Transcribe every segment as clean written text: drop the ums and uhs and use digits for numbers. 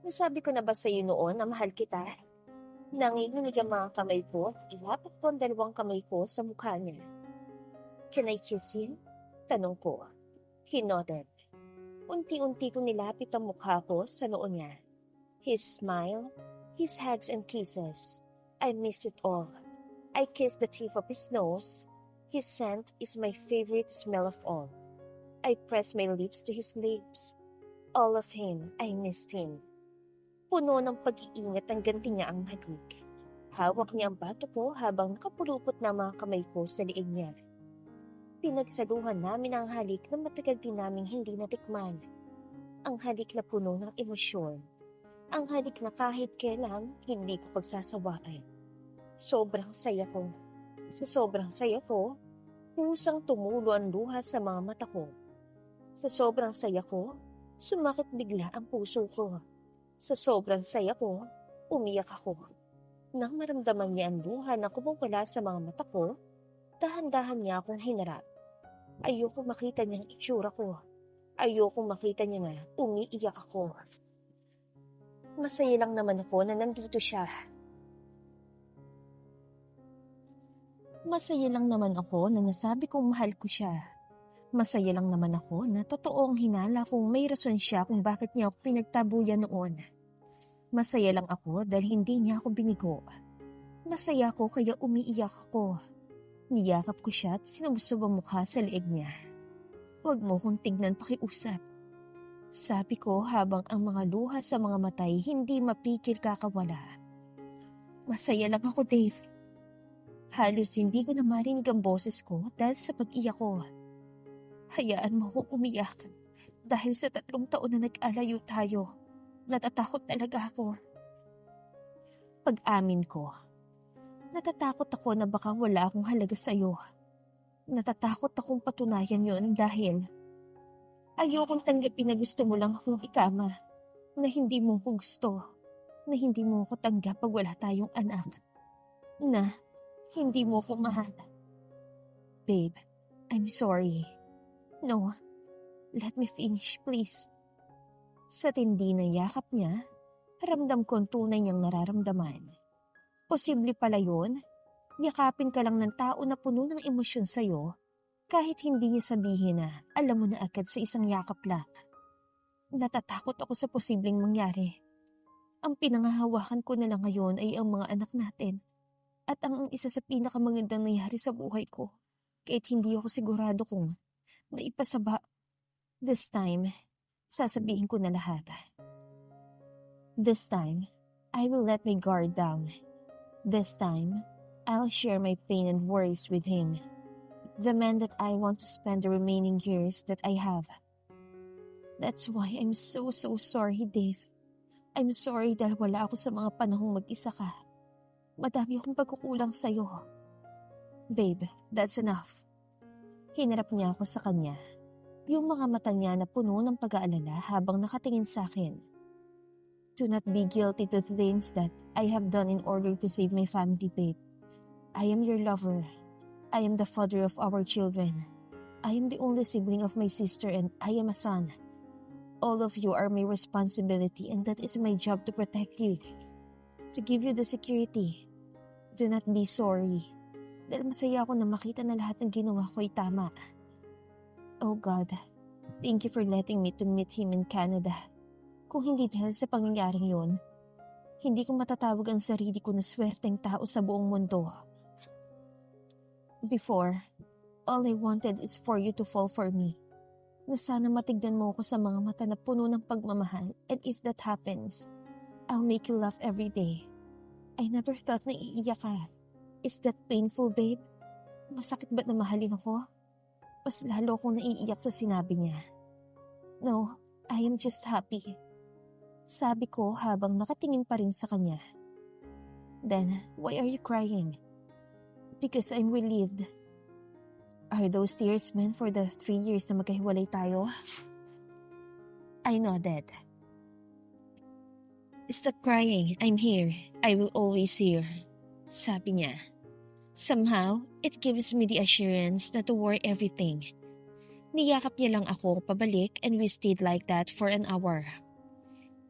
Nasabi ko na ba sa iyo noon na mahal kita? Nanginginig ang mga kamay ko at ilapit ko ang dalawang kamay ko sa mukha niya. Can I kiss you? Tanong ko. He nodded. Unti-unti ko nilapit ang mukha ko sa noo niya. His smile, his hugs and kisses. I miss it all. I kissed the tip of his nose. His scent is my favorite smell of all. I pressed my lips to his lips. All of him, I missed him. Puno ng pag-iingat ang ganti niya ang halik. Hawak niya ang bato ko habang nakapulupot na mga kamay ko sa liig niya. Pinagsaluhan namin ang halik na matagal din naming hindi natikman. Ang halik na puno ng emosyon. Ang halik na kahit kailan hindi ko pagsasawaan. Sobrang saya ko. Sa sobrang saya ko, kusang tumulo ang luha sa mga mata ko. Sa sobrang saya ko, sumakit bigla ang puso ko. Sa sobrang saya ko, umiyak ako. Nang maramdaman niya ang luha na kumawala sa mga mata ko, dahan-dahan niya akong hinarap. Ayoko makita niya ang itsura ko. Ayoko makita niya na umiiyak ako. Masaya lang naman ako na nandito siya. Masaya lang naman ako na nasabi kong mahal ko siya. Masaya lang naman ako na totoong hinala kung may rason siya kung bakit niya ako pinagtabuyan noon. Masaya lang ako dahil hindi niya ako binigo. Masaya ako kaya umiiyak ako. Niyakap ko siya at sinubsob ang mukha sa leeg niya. Huwag mo kong tignan pakiusap. Sabi ko habang ang mga luha sa mga matay hindi mapikil kakawala. Masaya lang ako, Dave. Halos hindi ko na marinig ang boses ko dahil sa pag-iyak ko. Hayaan mo akong umiyak dahil sa 3 taon na nag-alayo tayo. Natatakot talaga ako. Pag-amin ko, natatakot ako na baka wala akong halaga sa iyo. Natatakot akong patunayan yon dahil ayokong tanggapin na gusto mo lang akong ikama, na hindi mo ko gusto, na hindi mo ko tanggap pag wala tayong anak, na hindi mo ko mahal. Babe, I'm sorry. No, let me finish, please. Sa tindi na yakap niya, ramdam ko ang tunay niyang nararamdaman. Posible pala yun, yakapin ka lang ng tao na puno ng emosyon sa'yo, kahit hindi niya sabihin na alam mo na agad sa isang yakap lang. Natatakot ako sa posibleng mangyari. Ang pinangahawakan ko na lang ngayon ay ang mga anak natin, at ang isa sa pinakamagandang nangyari sa buhay ko, kahit hindi ako sigurado kung naipasaba. This time, sasabihin ko na lahat. This time, I will let my guard down. This time, I'll share my pain and worries with him. The man that I want to spend the remaining years that I have. That's why I'm so sorry, Dave. I'm sorry dahil wala ako sa mga panahong mag-isa ka. Madami akong pagkukulang sa'yo. Babe, that's enough. Hinarap niya ako sa kanya. Yung mga mata niya na puno ng pag-aalala habang nakatingin sa akin. Do not be guilty to things that I have done in order to save my family, babe. I am your lover. I am the father of our children. I am the only sibling of my sister and I am a son. All of you are my responsibility and that is my job to protect you. To give you the security. Do not be sorry. Dahil masaya ako na makita na lahat ng ginawa ko ay tama. Oh God, thank you for letting me to meet him in Canada. Kung hindi dahil sa pangyayaring yun, hindi ko matatawag ang sarili ko na swerteng tao sa buong mundo. Before, all I wanted is for you to fall for me. Na sana matignan mo ako sa mga mata na puno ng pagmamahal, and if that happens, I'll make you laugh every day. I never thought na iiyak ka. Is that painful, babe? Masakit ba't na mahalin ako? Mas lalo akong naiiyak sa sinabi niya. No, I am just happy. Sabi ko habang nakatingin pa rin sa kanya. Then, why are you crying? Because I'm relieved. Are those tears meant for the 3 years na magkahiwalay tayo? I nodded. Stop crying, I'm here. I will always here. Sabi niya. Somehow, it gives me the assurance not to worry everything. Niyakap niya lang ako pabalik and we stayed like that for an hour.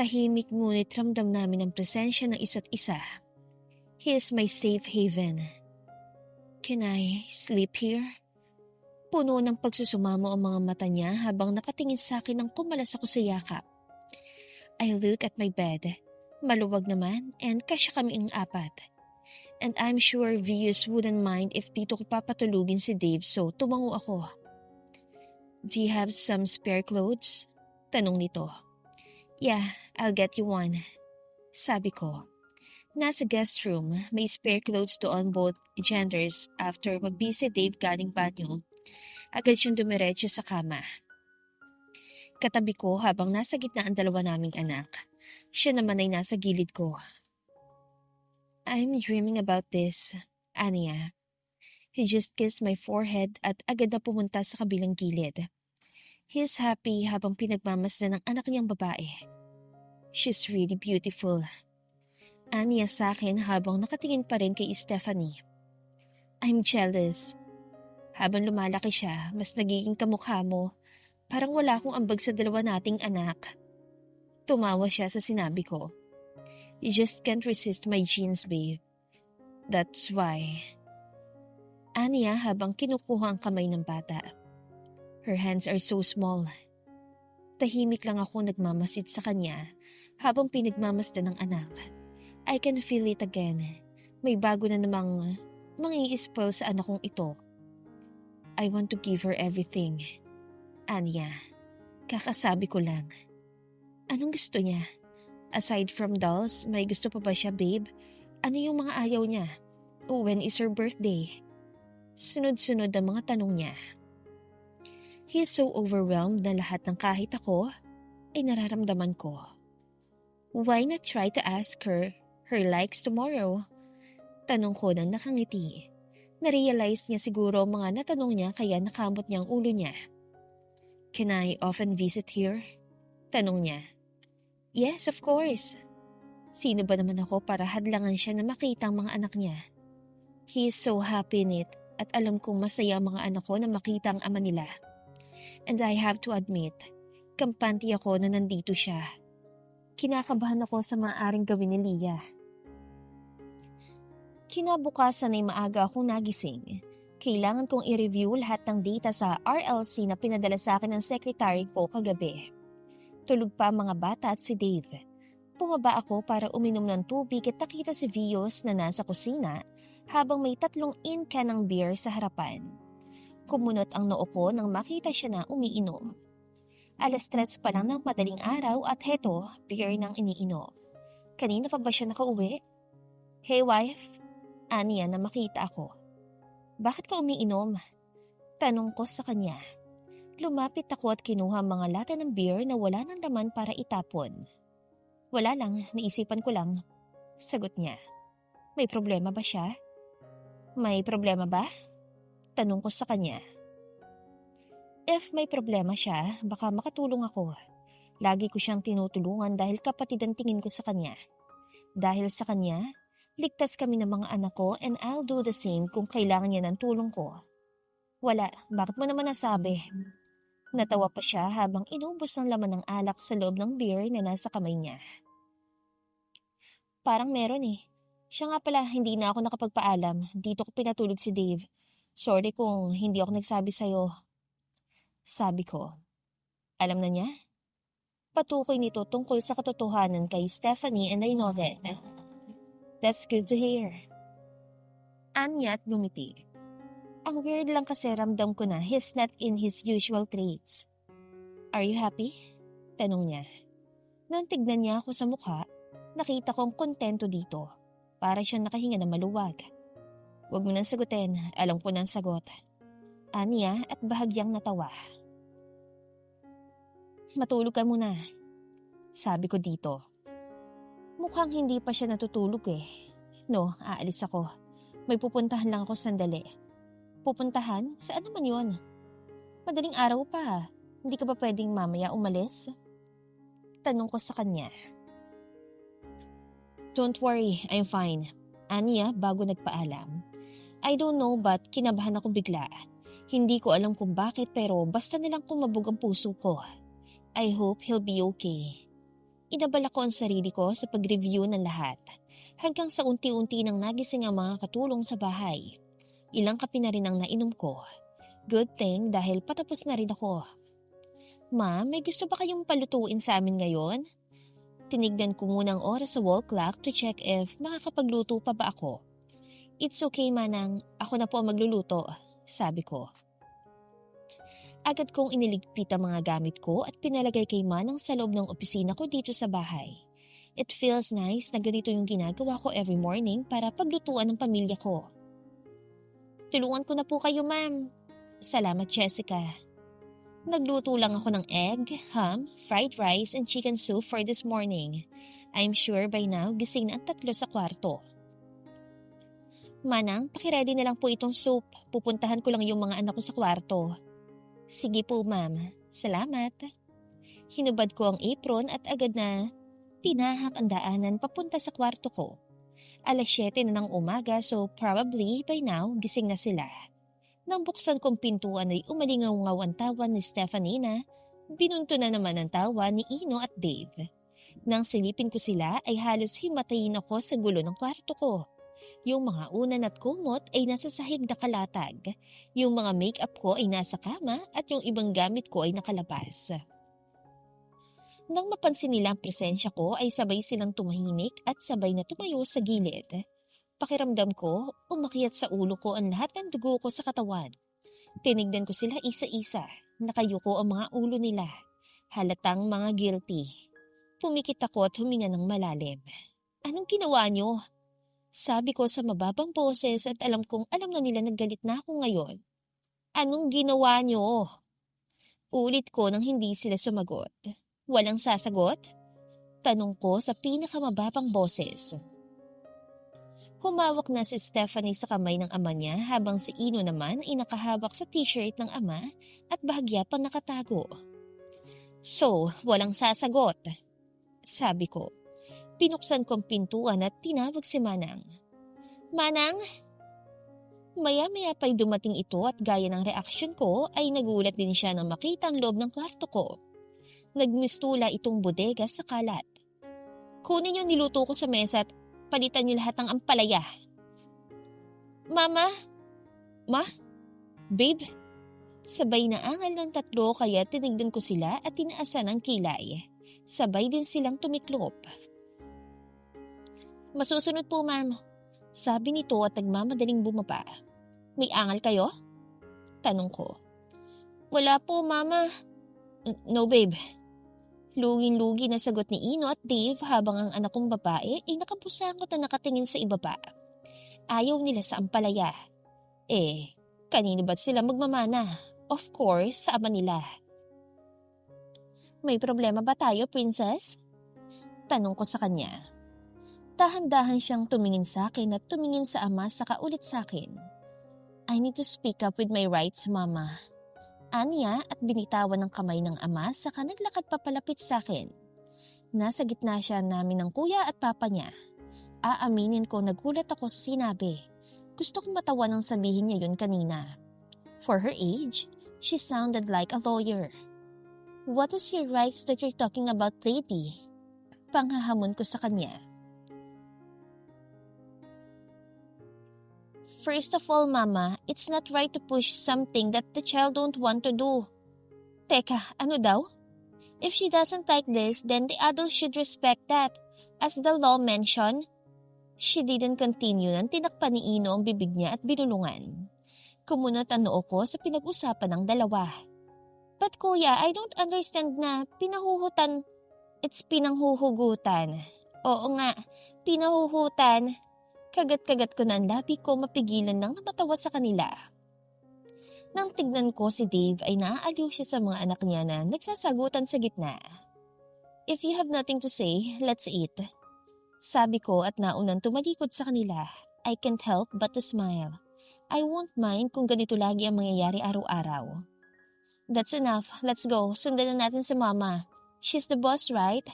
Tahimik ngunit ramdam namin ang presensya ng isa't isa. He is my safe haven. Can I sleep here? Puno ng pagsusumamo ang mga mata niya habang nakatingin sa akin nang kumalas ako sa yakap. I look at my bed. Maluwag naman and kasya kami ang apat. And I'm sure Vius wouldn't mind if dito ko papatulugin si Dave, so tumango ako. Do you have some spare clothes? Tanong nito. Yeah, I'll get you one. Sabi ko. Nasa guest room, may spare clothes doon both genders. After magbisi Dave galing banyo, agad siyang dumiretso sa kama. Katabi ko habang nasa gitna ang dalawa naming anak. Siya naman ay nasa gilid ko. I'm dreaming about this, Anya. He just kissed my forehead at agad na pumunta sa kabilang gilid. He's happy habang pinagmamasdan ng anak niyang babae. She's really beautiful. Anya sa akin habang nakatingin pa rin kay Stephanie. I'm jealous. Habang lumalaki siya, mas nagiging kamukha mo. Parang wala akong ambag sa dalawa nating anak. Tumawa siya sa sinabi ko. You just can't resist my genes, babe. That's why. Anya habang kinukuha ang kamay ng bata. Her hands are so small. Tahimik lang ako nagmamasid sa kanya habang pinagmamasdan ng anak. I can feel it again. May bago na namang mangi-spoil sa anak kong ito. I want to give her everything. Anya, kakasabi ko lang. Anong gusto niya? Aside from dolls, may gusto pa ba siya, babe? Ano yung mga ayaw niya? When is her birthday? Sunod-sunod ang mga tanong niya. He is so overwhelmed na lahat ng kahit ako ay nararamdaman ko. Why not try to ask her likes tomorrow? Tanong ko nang nakangiti. Narealize niya siguro ang mga natanong niya kaya nakamot niya ang ulo niya. Can I often visit here? Tanong niya. Yes, of course. Sino ba naman ako para hadlangan siya na makita ang mga anak niya? He is so happy in it at alam kong masaya ang mga anak ko na makita ang ama nila. And I have to admit, kampante ako na nandito siya. Kinakabahan ako sa maaaring gawin ni Leah. Kinabukasan ay maaga akong nagising. Kailangan kong i-review lahat ng data sa RLC na pinadala sa akin ng secretary ko kagabi. Tulog pa ang mga bata at si Dave. Bumaba ako para uminom ng tubig at nakita si Vios na nasa kusina habang may 3 in-can ng beer sa harapan. Kumunot ang noo ko nang makita siya na umiinom. 3:00 pa lang ng madaling araw at heto, beer nang iniinom. Kanina pa ba siya nakauwi? Hey wife, Anya na makita ako. Bakit ka umiinom? Tanong ko sa kanya. Lumapit ako at kinuha mga lata ng beer na wala ng laman para itapon. Wala lang, naisipan ko lang. Sagot niya. May problema ba siya? May problema ba? Tanong ko sa kanya. If may problema siya, baka makatulong ako. Lagi ko siyang tinutulungan dahil kapatid ang tingin ko sa kanya. Dahil sa kanya, ligtas kami ng mga anak ko and I'll do the same kung kailangan niya ng tulong ko. Wala, bakit mo naman nasabi? Natawa pa siya habang inubos ang laman ng alak sa loob ng beer na nasa kamay niya. Parang meron eh. Siya nga pala, hindi na ako nakapagpaalam. Dito ko pinatulog si Dave. Sorry kung hindi ako nagsabi sa'yo. Sabi ko. Alam na niya? Patukoy nito tungkol sa katotohanan kay Stephanie and I know that. That's good to hear. Anya at gumiti. Ang weird lang kasi ramdam ko na he's not in his usual traits. Are you happy? Tanong niya. Nang tignan niya ako sa mukha, nakita kong kontento dito. Para siyang nakahinga na maluwag. Huwag mo nang sagutin, alam ko nang sagot. Anya at bahagyang natawa. Matulog ka muna. Sabi ko dito. Mukhang hindi pa siya natutulog eh. No, aalis ako. May pupuntahan lang ako sandali. Pupuntahan? Saan naman yun? Madaling araw pa. Hindi ka ba pwedeng mamaya umalis? Tanong ko sa kanya. Don't worry, I'm fine. Anya bago nagpaalam. I don't know but kinabahan ako bigla. Hindi ko alam kung bakit pero basta nilang kumabog ang puso ko. I hope he'll be okay. Inabala ko ang sarili ko sa pag-review ng lahat, hanggang sa unti-unti nang nagising ang mga katulong sa bahay. Ilang kape na rin ang nainom ko. Good thing dahil patapos na rin ako. Ma, may gusto ba kayong palutuin sa amin ngayon? Tinignan ko muna ang oras sa wall clock to check if makakapagluto pa ba ako. It's okay, Manang. Ako na po ang magluluto, sabi ko. Agad kong iniligpit ang mga gamit ko at pinalagay kay Manang sa loob ng opisina ko dito sa bahay. It feels nice na ganito yung ginagawa ko every morning para paglutuan ng pamilya ko. Tulungan ko na po kayo, ma'am. Salamat, Jessica. Nagluto lang ako ng egg, ham, fried rice, and chicken soup for this morning. I'm sure by now gising na ang tatlo sa kwarto. Manang, pakiready na lang po itong soup. Pupuntahan ko lang yung mga anak ko sa kwarto. Sige po, ma'am. Salamat. Hinubad ko ang apron at agad na tinahak ang daanan papunta sa kwarto ko. 7:00 na ng umaga, so probably by now gising na sila. Nang buksan kong pintuan ay umalingaw-ngaw ang tawa ni Stephanie na binunto na naman ang tawa ni Ino at Dave. Nang silipin ko sila ay halos himatayin ako sa gulo ng kwarto ko. Yung mga unan at kumot ay nasa sahig na kalatag. Yung mga makeup ko ay nasa kama at yung ibang gamit ko ay nakalabas. Nang mapansin nila ang presensya ko ay sabay silang tumahimik at sabay na tumayo sa gilid. Pakiramdam ko, umakyat sa ulo ko ang lahat ng dugo ko sa katawan. Tinignan ko sila isa-isa. Nakayuko ang mga ulo nila. Halatang mga guilty. Pumikit ako at huminga ng malalim. Anong ginawa niyo? Sabi ko sa mababang boses at alam kong alam na nila naggalit na ako ngayon. Anong ginawa niyo? Ulit ko nang hindi sila sumagot. Walang sasagot? Tanong ko sa pinakamababang boses. Humawak na si Stephanie sa kamay ng ama niya habang si Ino naman ay nakahawak sa t-shirt ng ama at bahagya pang nakatago. So, walang sasagot? Sabi ko. Pinuksan kong pintuan at tinawag si Manang. Manang? Maya-maya pa'y dumating ito at gaya ng reaksyon ko ay nagulat din siya nang makita ang loob ng kwarto ko. Nagmistula itong bodega sa kalat. Kunin yung niluto ko sa mesa at palitan niyo lahat ng ampalaya. Mama? Ma? Babe? Sabay na angal ng tatlo kaya tinignan ko sila at tinaasan ang kilay. Sabay din silang tumiklop. Masusunod po, ma'am. Sabi nito at nagmamadaling bumaba. May angal kayo? Tanong ko. Wala po, mama. No, babe. Luging-lugi na sagot ni Ino at Dave habang ang anak kong babae ay nakapusangot na nakatingin sa ibaba. Ayaw nila sa ampalaya. Kanino ba't sila magmamana? Of course, sa ama nila. May problema ba tayo, princess? Tanong ko sa kanya. Dahan-dahan siyang tumingin sa akin at tumingin sa ama saka ulit sa akin. I need to speak up with my rights, mama. Aniya at binitawan ng kamay ng ama saka naglakad papalapit sa akin. Nasa gitna siya namin ng kuya at papa niya. Aaminin ko nagulat ako sa sinabi. Gusto kong matawa nang sabihin niya yun kanina. For her age, she sounded like a lawyer. What is your rights that you're talking about, lady? Panghahamon ko sa kanya. First of all, Mama, it's not right to push something that the child don't want to do. Teka, ano daw? If she doesn't like this, then the adult should respect that. As the law mentioned, she didn't continue nang tinakpan ni Ino ang bibig niya at binulungan. Kumunot ang noo ko sa pinag-usapan ng dalawa. But kuya, I don't understand na pinahuhutan. It's pinanghuhugutan. Oo nga, pinahuhutan. Kagat-kagat ko na ang labi ko mapigilan nang namatawa sa kanila. Nang tignan ko si Dave ay naaaliw siya sa mga anak niya na nagsasagutan sa gitna. If you have nothing to say, let's eat. Sabi ko at naunang tumalikod sa kanila. I can't help but to smile. I won't mind kung ganito lagi ang mangyayari araw-araw. That's enough. Let's go. Sundan na natin si Mama. She's the boss, right?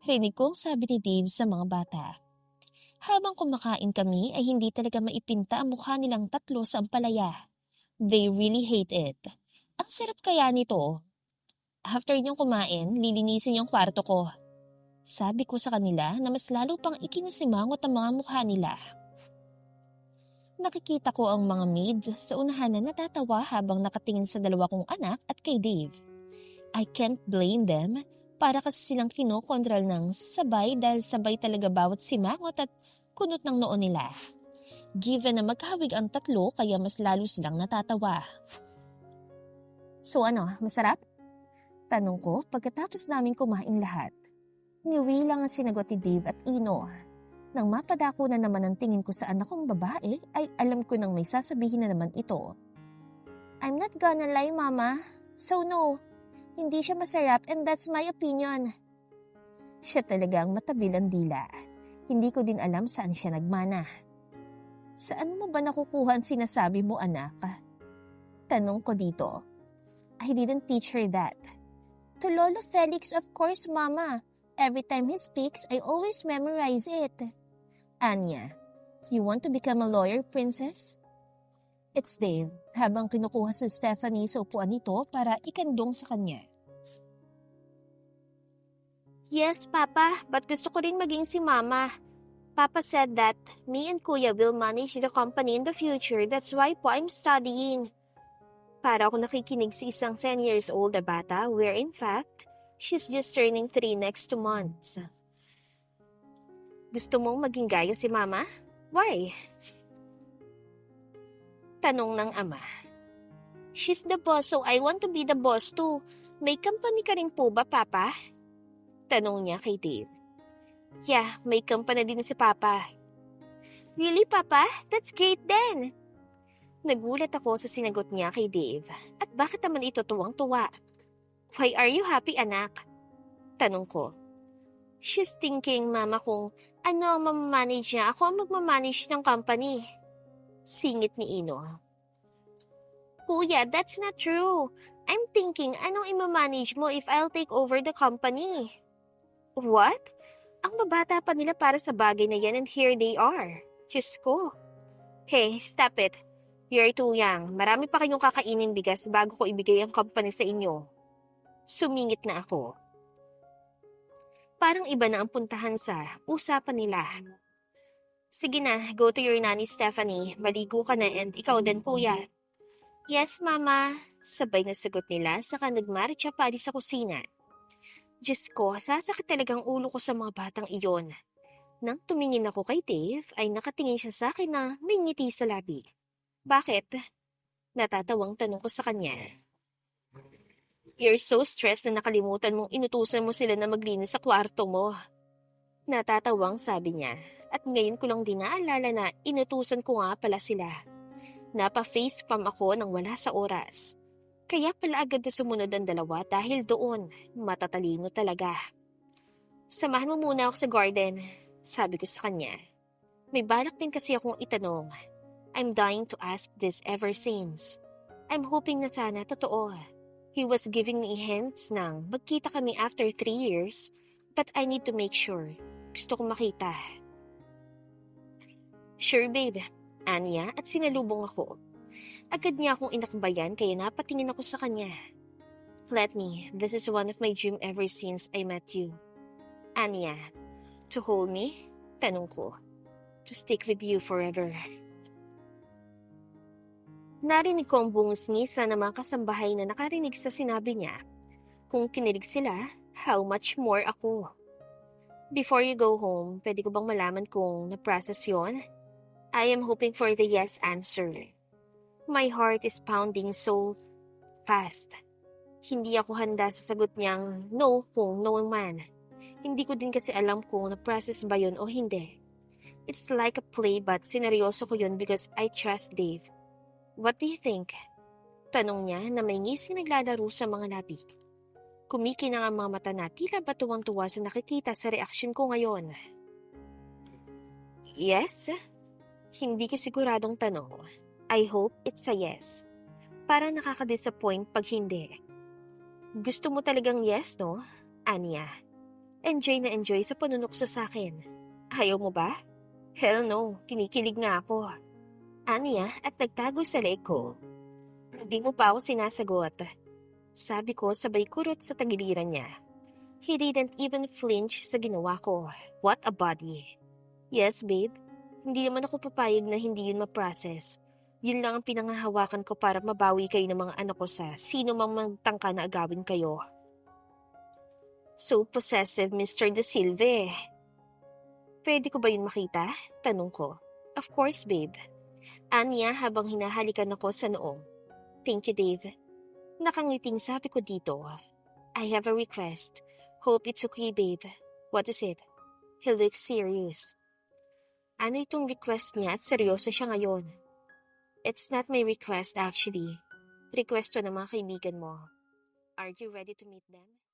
Rinig kong sabi ni Dave sa mga bata. Habang kumakain kami ay hindi talaga maipinta ang mukha nilang tatlo sa ampalaya. They really hate it. Ang sarap kaya nito. After niyong kumain, lilinisin yung kwarto ko. Sabi ko sa kanila na mas lalo pang ikinasimangot ang mga mukha nila. Nakikita ko ang mga maids sa unahan na natatawa habang nakatingin sa dalawa kong anak at kay Dave. I can't blame them para kasi silang kinokontral ng sabay dahil sabay talaga bawat simangot at kunot ng noo nila. Given na magkahawig ang tatlo kaya mas lalo silang natatawa. So masarap? Tanong ko pagkatapos namin kumain lahat. Niwi lang ang sinagot ni Dave at Ino. Nang mapadako na naman ang tingin ko sa anak kong babae, ay alam ko nang may sasabihin na naman ito. I'm not gonna lie, Mama. So no, hindi siya masarap and that's my opinion. Siya talagang matabil ang dila. Hindi ko din alam saan siya nagmana. Saan mo ba nakukuha ang sinasabi mo, anak? Tanong ko dito. I didn't teach her that. To Lolo Felix, of course, Mama. Every time he speaks, I always memorize it. Anya, you want to become a lawyer, princess? It's Dave, habang kinukuha si Stephanie sa upuan nito para ikandong sa kanya. Yes, Papa, but gusto ko rin maging si Mama. Papa said that me and Kuya will manage the company in the future. That's why po I'm studying. Para ako nakikinig sa isang 10 years old na bata where in fact, she's just turning 3 next 2 months. Gusto mong maging gaya si Mama? Why? Tanong ng ama. She's the boss so I want to be the boss too. May company ka rin po ba, Papa? Tanong niya kay Dave. Yeah, may company din si Papa. Really, Papa? That's great then. Nagulat ako sa sinagot niya kay Dave. At bakit naman ito tuwang-tuwa? Why are you happy, anak? Tanong ko. She's thinking, Mama, kung ano ang mamamanage niya, ako ang magmamanage ng company. Singit ni Ino. Kuya, that's not true. I'm thinking, anong imamanage mo if I'll take over the company? What? Ang babata pa nila para sa bagay na yan and here they are. Diyos ko. Hey, stop it. You're too young. Marami pa kayong kakainin bigas bago ko ibigay ang company sa inyo. Sumingit na ako. Parang iba na ang puntahan sa usapan nila. Sige na, go to your nanny Stephanie. Maligo ka na and ikaw din, Kuya. Yes, Mama. Sabay na sagot nila saka nagmarcha pa sa kusina. Diyos ko, sasakit talagang ulo ko sa mga batang iyon. Nang tumingin ako kay Dave, ay nakatingin siya sa akin na may ngiti sa labi. Bakit? Natatawang tanong ko sa kanya. You're so stressed na nakalimutan mong inutusan mo sila na maglinis sa kwarto mo. Natatawang sabi niya at ngayon ko lang din naalala na inutusan ko nga pala sila. Napa-facepalm ako nang wala sa oras. Kaya pala agad na sumunod ang dalawa dahil doon, matatalino talaga. Samahan mo muna ako sa garden, sabi ko sa kanya. May balak din kasi akong itanong. I'm dying to ask this ever since. I'm hoping na sana totoo. He was giving me hints nang magkita kami after 3 years, but I need to make sure. Gusto kong makita. Sure babe, Anya at sinalubong ako. Agad niya akong inakbayan kaya napatingin ako sa kanya. Let me, this is one of my dream ever since I met you. Anya, to hold me? Tanong ko. To stick with you forever. Narinig ko ang bungis-ngisa ng mga kasambahay na nakarinig sa sinabi niya. Kung kinilig sila, how much more ako? Before you go home, pwede ko bang malaman kung na-process yon? I am hoping for the yes answer. My heart is pounding so fast. Hindi ako handa sa sagot niyang no kung no man. Hindi ko din kasi alam kung na-process ba yun o hindi. It's like a play but sineryoso ko yun because I trust Dave. What do you think? Tanong niya na may ngising naglalaro sa mga labi. Kumikinang ang mga mata na tila ba tuwang-tuwa sa nakikita sa reaksyon ko ngayon. Yes? Hindi ko siguradong tanong. I hope it's a yes. Parang nakaka-disappoint pag hindi. Gusto mo talagang yes, no? Anya. Enjoy na enjoy sa panunukso sa akin. Ayaw mo ba? Hell no, kinikilig nga ako. Anya at nagtago sa leeg ko. Hindi mo pa ako sinasagot. Sabi ko sabay kurot sa tagiliran niya. He didn't even flinch sa ginawa ko. What a body. Yes, babe. Hindi naman ako papayag na hindi yun ma-process. Yun lang ang pinangahawakan ko para mabawi kayo ng mga anak ko sa sino mang magtangka na agawin kayo. So possessive, Mr. De Silve. Pwede ko ba yun makita? Tanong ko. Of course, babe. Anya habang hinahalikan ako sa noo. Thank you, Dave. Nakangiting sabi ko dito. I have a request. Hope it's okay, babe. What is it? He looks serious. Ano itong request niya at seryoso siya ngayon? It's not my request actually. Request to ng mga kaibigan mo. Are you ready to meet them?